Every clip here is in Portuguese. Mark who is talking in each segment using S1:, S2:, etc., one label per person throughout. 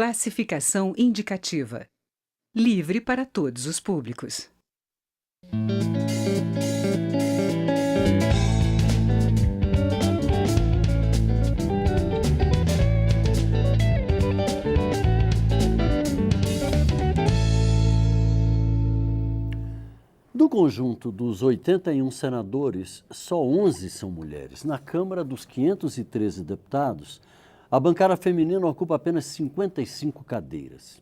S1: Classificação indicativa. Livre para todos os públicos.
S2: Do conjunto dos 81 senadores, só 11 são mulheres. Na Câmara, dos 513 deputados, a bancada feminina ocupa apenas 55 cadeiras.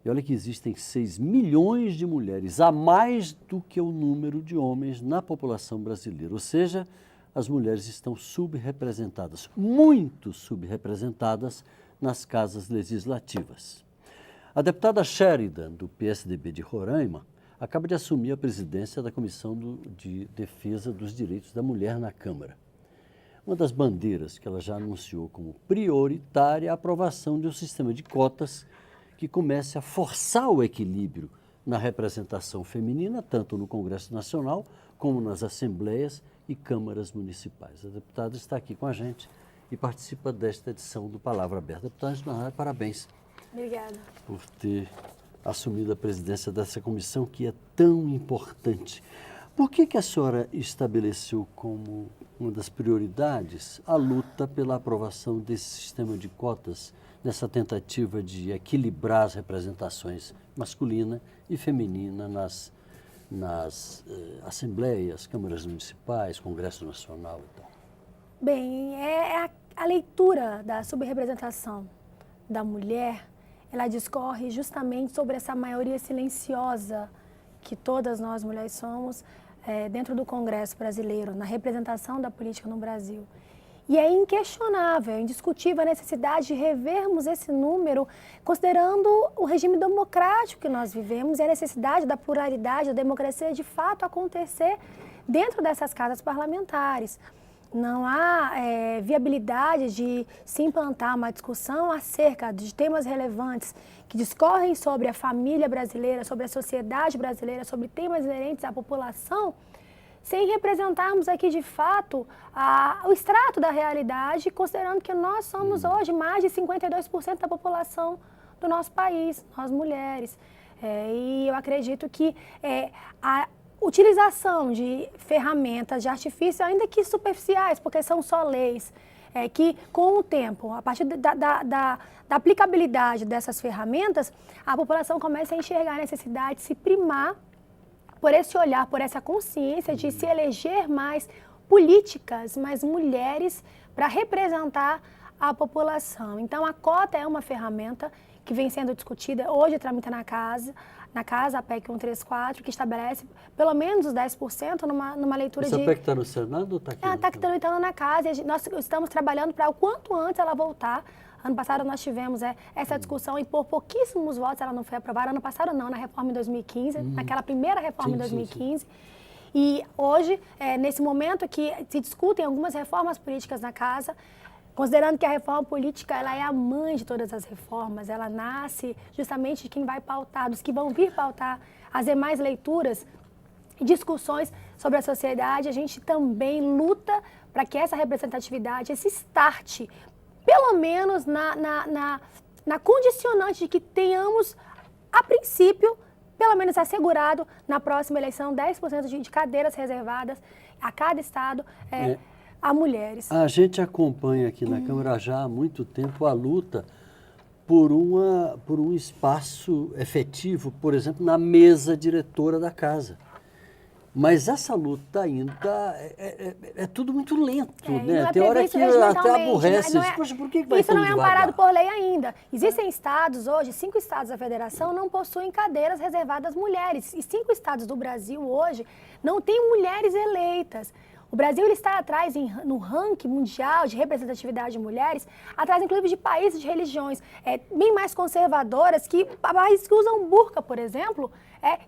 S2: E olha que existem 6 milhões de mulheres, a mais do que o número de homens na população brasileira. Ou seja, as mulheres estão subrepresentadas, muito subrepresentadas nas casas legislativas. A deputada Sheridan, do PSDB de Roraima, acaba de assumir a presidência da Comissão de Defesa dos Direitos da Mulher na Câmara. Uma das bandeiras que ela já anunciou como prioritária é a aprovação de um sistema de cotas que comece a forçar o equilíbrio na representação feminina, tanto no Congresso Nacional como nas assembleias e câmaras municipais. A deputada está aqui com a gente e participa desta edição do Palavra Aberta. Deputada Gilmar, parabéns.
S3: Obrigada.
S2: Por ter assumido a presidência dessa comissão que é tão importante. Por que a senhora estabeleceu como uma das prioridades a luta pela aprovação desse sistema de cotas nessa tentativa de equilibrar as representações masculina e feminina nas assembleias, câmaras municipais, Congresso Nacional e tal?
S3: Bem, a leitura da subrepresentação da mulher, ela discorre justamente sobre essa maioria silenciosa que todas nós mulheres somos dentro do Congresso brasileiro, na representação da política no Brasil. E é inquestionável, é indiscutível a necessidade de revermos esse número, considerando o regime democrático que nós vivemos e a necessidade da pluralidade, da democracia de fato acontecer dentro dessas casas parlamentares. Não há viabilidade de se implantar uma discussão acerca de temas relevantes que discorrem sobre a família brasileira, sobre a sociedade brasileira, sobre temas inerentes à população, sem representarmos aqui de fato o extrato da realidade, considerando que nós somos hoje mais de 52% da população do nosso país, nós mulheres. E eu acredito que a utilização de ferramentas de artifício, ainda que superficiais, porque são só leis, que com o tempo, a partir da aplicabilidade dessas ferramentas, a população começa a enxergar a necessidade de se primar por esse olhar, por essa consciência de se eleger mais políticas, mais mulheres para representar a população. Então, a cota é uma ferramenta que vem sendo discutida, hoje tramita na casa a PEC 134, que estabelece pelo menos os 10% numa leitura
S2: Essa PEC está no Senado ou está aqui?
S3: Ela está tramitando na casa e nós estamos trabalhando para o quanto antes ela voltar. Ano passado nós tivemos essa discussão e por pouquíssimos votos ela não foi aprovada. Ano passado não, na reforma em 2015, naquela primeira reforma em 2015. Sim. E hoje, nesse momento que se discutem algumas reformas políticas na casa, considerando que a reforma política ela é a mãe de todas as reformas, ela nasce justamente de quem vai pautar, dos que vão vir pautar as demais leituras e discussões sobre a sociedade, a gente também luta para que essa representatividade, esse start, pelo menos na condicionante de que tenhamos, a princípio, pelo menos assegurado, na próxima eleição, 10% de cadeiras reservadas a cada estado a mulheres.
S2: A gente acompanha aqui na Câmara já há muito tempo a luta por um espaço efetivo, por exemplo, na mesa diretora da casa. Mas essa luta ainda é tudo muito lento, né? Tem hora que até aborrece. Poxa, por que vai
S3: isso não é amparado por lei ainda. Existem estados hoje, 5 estados da federação não possuem cadeiras reservadas às mulheres. E 5 estados do Brasil hoje não têm mulheres eleitas. O Brasil ele está atrás no ranking mundial de representatividade de mulheres, atrás inclusive de países de religiões bem mais conservadoras, países que usam burca, por exemplo,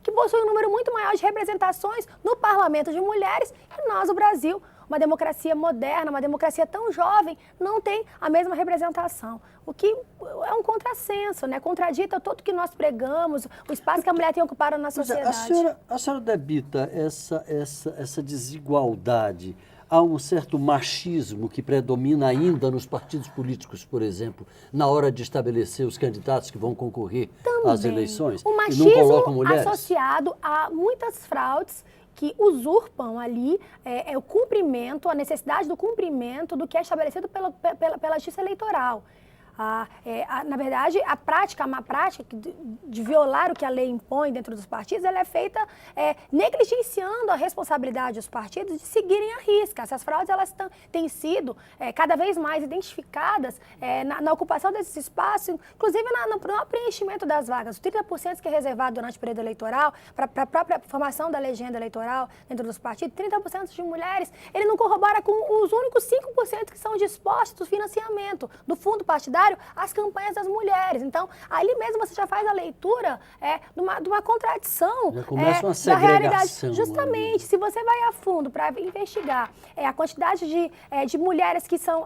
S3: que possuem um número muito maior de representações no parlamento de mulheres, e nós, o Brasil, uma democracia moderna, uma democracia tão jovem, não tem a mesma representação. O que é um contrassenso, né? Contradita tudo que nós pregamos, o espaço que a mulher tem ocupado na sociedade.
S2: A senhora debita essa desigualdade há um certo machismo que predomina ainda nos partidos políticos, por exemplo, na hora de estabelecer os candidatos que vão concorrer às eleições?
S3: O
S2: E não colocam
S3: machismo
S2: mulheres?
S3: associado a muitas fraudes que usurpam ali o cumprimento, a necessidade do cumprimento do que é estabelecido pela Justiça Eleitoral. Na verdade, a má prática de violar o que a lei impõe dentro dos partidos, ela é feita negligenciando a responsabilidade dos partidos de seguirem a risca. Essas fraudes elas têm sido cada vez mais identificadas na ocupação desses espaços, inclusive no preenchimento das vagas. Os 30% que é reservado durante o período eleitoral para a própria formação da legenda eleitoral dentro dos partidos, 30% de mulheres, ele não corrobora com os únicos 5% que são dispostos do financiamento do fundo partidário as campanhas das mulheres. Então, ali mesmo você já faz a leitura de uma contradição
S2: já começa uma
S3: da realidade.
S2: segregação.
S3: Justamente, se você vai a fundo para investigar a quantidade de mulheres que são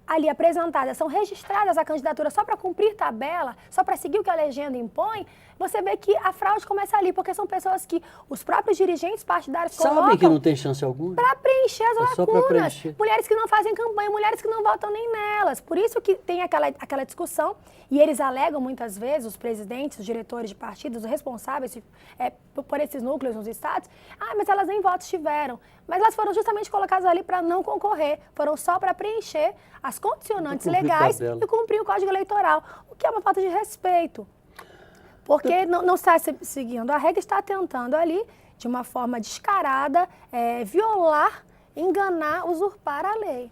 S3: ali apresentadas, são registradas a candidatura só para cumprir tabela, só para seguir o que a legenda impõe, você vê que a fraude começa ali, porque são pessoas que os próprios dirigentes partidários colocam...
S2: Sabem que não tem chance alguma?
S3: Para preencher as lacunas.
S2: Só para preencher.
S3: Mulheres que não fazem campanha, mulheres que não votam nem nelas. Por isso que tem aquela discussão, e eles alegam muitas vezes, os presidentes, os diretores de partidos, os responsáveis por esses núcleos nos estados, mas elas nem votos tiveram. Mas elas foram justamente colocadas ali para não concorrer, foram só para preencher as condicionantes legais e cumprir o Código Eleitoral, o que é uma falta de respeito. Porque não está seguindo a regra, está tentando ali, de uma forma descarada, violar, enganar, usurpar a lei.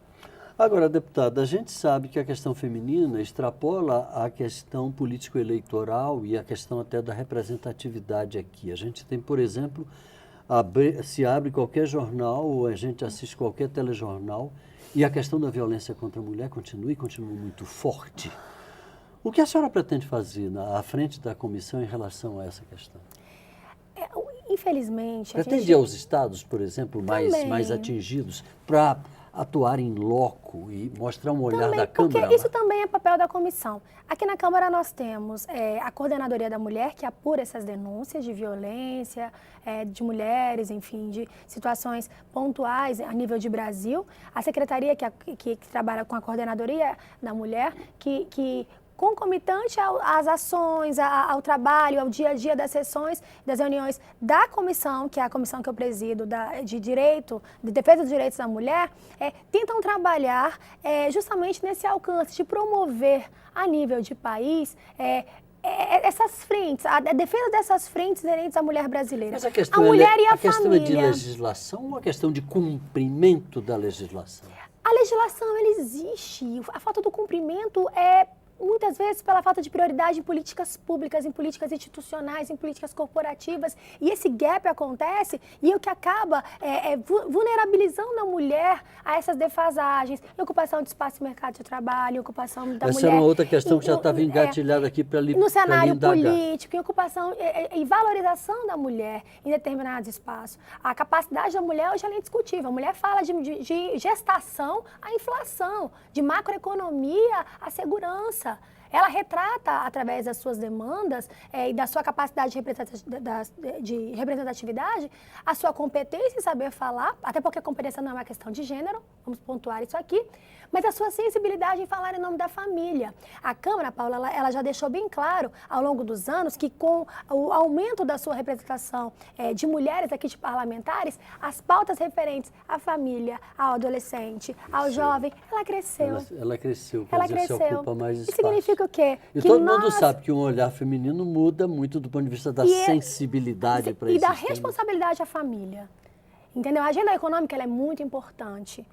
S2: Agora, deputada, a gente sabe que a questão feminina extrapola a questão político-eleitoral e a questão até da representatividade aqui. A gente tem, por exemplo, se abre qualquer jornal ou a gente assiste qualquer telejornal e a questão da violência contra a mulher continua muito forte. O que a senhora pretende fazer à frente da comissão em relação a essa questão?
S3: Infelizmente...
S2: Pretende ir aos estados, por exemplo, mais atingidos, para atuar em loco e mostrar um olhar da Câmara?
S3: Porque isso também é papel da comissão. Aqui na Câmara nós temos a Coordenadoria da Mulher, que apura essas denúncias de violência, de mulheres, enfim, de situações pontuais a nível de Brasil. A Secretaria que trabalha com a Coordenadoria da Mulher, que concomitante às ações, ao trabalho, ao dia a dia das sessões, das reuniões da comissão, que é a comissão que eu presido, de defesa dos direitos da mulher, tentam trabalhar justamente nesse alcance de promover a nível de país essas frentes, a defesa dessas frentes inerentes à mulher brasileira.
S2: Mas a questão a questão é de legislação ou a questão de cumprimento da legislação?
S3: A legislação, ela existe. A falta do cumprimento muitas vezes pela falta de prioridade em políticas públicas, em políticas institucionais, em políticas corporativas. E esse gap acontece e o que acaba vulnerabilizando a mulher a essas defasagens, em ocupação de espaço no mercado de trabalho, em ocupação da mulher...
S2: Essa é uma outra questão que já estava engatilhada aqui para lhe
S3: no cenário político, em ocupação e valorização da mulher em determinados espaços. A capacidade da mulher hoje é indiscutível. A mulher fala de gestação à inflação, de macroeconomia à segurança. Ela retrata, através das suas demandas e da sua capacidade de representatividade, a sua competência em saber falar, até porque a competência não é uma questão de gênero, vamos pontuar isso aqui, mas a sua sensibilidade em falar em nome da família. A Câmara, Paula, ela já deixou bem claro, ao longo dos anos, que com o aumento da sua representação de mulheres aqui, de parlamentares, as pautas referentes à família, ao adolescente, ao jovem, ela cresceu.
S2: Ela cresceu, quer dizer, se ocupa mais espaço.
S3: Isso significa o quê?
S2: E todo mundo sabe que um olhar feminino muda muito do ponto de vista da sensibilidade para isso.
S3: E da responsabilidade à família. Entendeu? A agenda econômica ela é muito importante.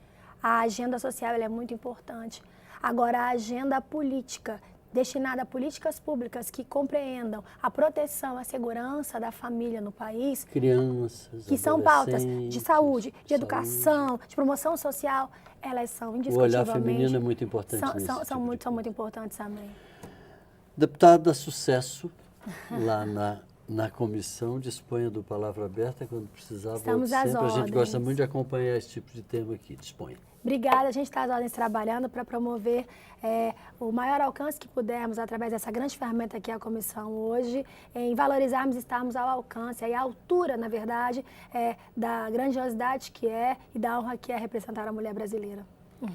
S3: A agenda social ela é muito importante. Agora, a agenda política, destinada a políticas públicas que compreendam a proteção, a segurança da família no país.
S2: Crianças,
S3: que são pautas de saúde, de educação, de promoção social, elas são indiscutivelmente...
S2: O olhar feminino é muito importante
S3: são muito importantes também.
S2: Deputada, sucesso lá na comissão, disponha do Palavra Aberta quando precisar.
S3: Estamos às
S2: sempre. A gente gosta
S3: ordens.
S2: muito de acompanhar esse tipo de tema aqui. Disponha.
S3: Obrigada, a gente está às ordens trabalhando para promover o maior alcance que pudermos através dessa grande ferramenta que é a comissão hoje, em valorizarmos e estarmos ao alcance, à altura, na verdade, da grandiosidade que é e da honra que é representar a mulher brasileira.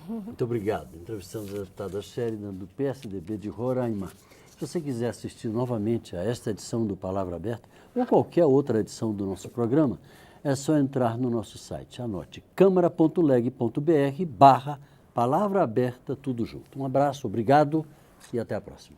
S2: Muito obrigado. Entrevistamos a deputada Sheridan, do PSDB de Roraima. Se você quiser assistir novamente a esta edição do Palavra Aberta ou qualquer outra edição do nosso programa, é só entrar no nosso site. Anote câmara.leg.br/Palavra Aberta, tudo junto. Um abraço, obrigado e até a próxima.